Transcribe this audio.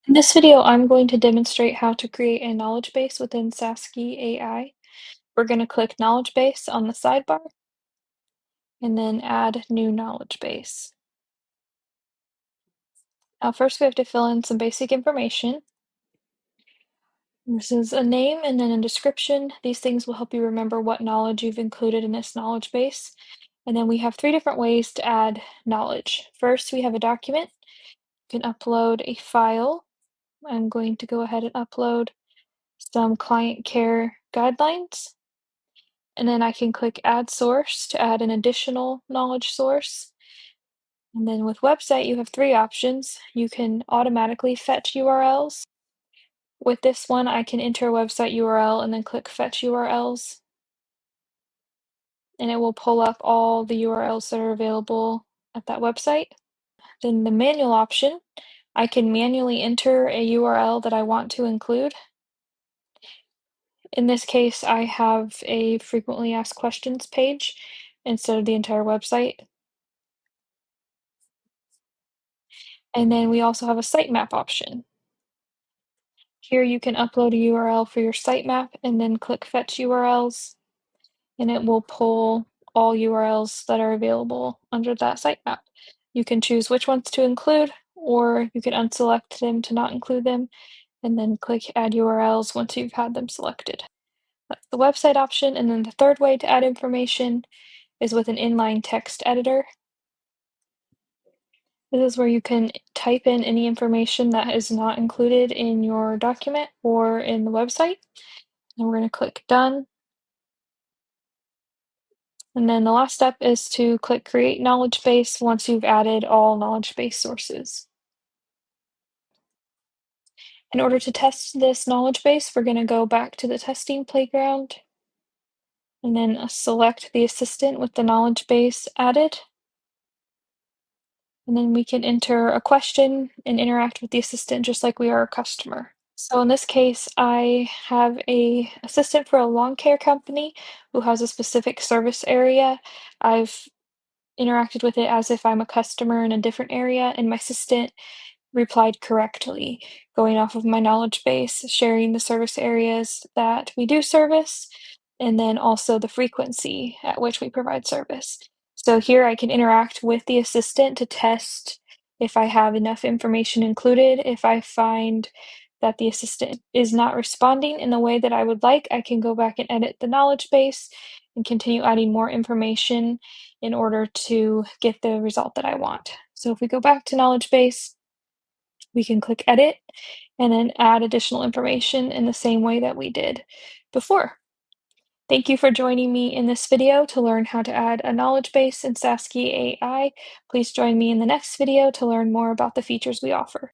In this video, I'm going to demonstrate how to create a knowledge base within Saski AI. We're going to click knowledge base on the sidebar and then add new knowledge base. Now, first we have to fill in some basic information. This is a name and then a description. These things will help you remember what knowledge you've included in this knowledge base. And then we have three different ways to add knowledge. First, we have a document. You can upload a file. I'm going to go ahead and upload some client care guidelines. And then I can click add source to add an additional knowledge source. And then with website, you have three options. You can automatically fetch URLs. With this one, I can enter a website URL and then click fetch URLs. And it will pull up all the URLs that are available at that website. Then the manual option, I can manually enter a URL that I want to include. In this case, I have a frequently asked questions page instead of the entire website. And then we also have a sitemap option. Here you can upload a URL for your sitemap and then click fetch URLs, and it will pull all URLs that are available under that sitemap. You can choose which ones to include, or you can unselect them to not include them, and then click add URLs once you've had them selected. That's the website option, and then the third way to add information is with an inline text editor. This is where you can type in any information that is not included in your document or in the website. And we're going to click done. And then the last step is to click create knowledge base once you've added all knowledge base sources. In order to test this knowledge base, we're going to go back to the testing playground and then select the assistant with the knowledge base added. And then we can enter a question and interact with the assistant just like we are a customer. So in this case, I have a assistant for a lawn care company who has a specific service area. I've interacted with it as if I'm a customer in a different area, and my assistant replied correctly, going off of my knowledge base, sharing the service areas that we do service, and then also the frequency at which we provide service. So here I can interact with the assistant to test if I have enough information included. If I find that the assistant is not responding in the way that I would like, I can go back and edit the knowledge base and continue adding more information in order to get the result that I want. So if we go back to knowledge base, we can click edit and then add additional information in the same way that we did before. Thank you for joining me in this video to learn how to add a knowledge base in Saski AI. Please join me in the next video to learn more about the features we offer.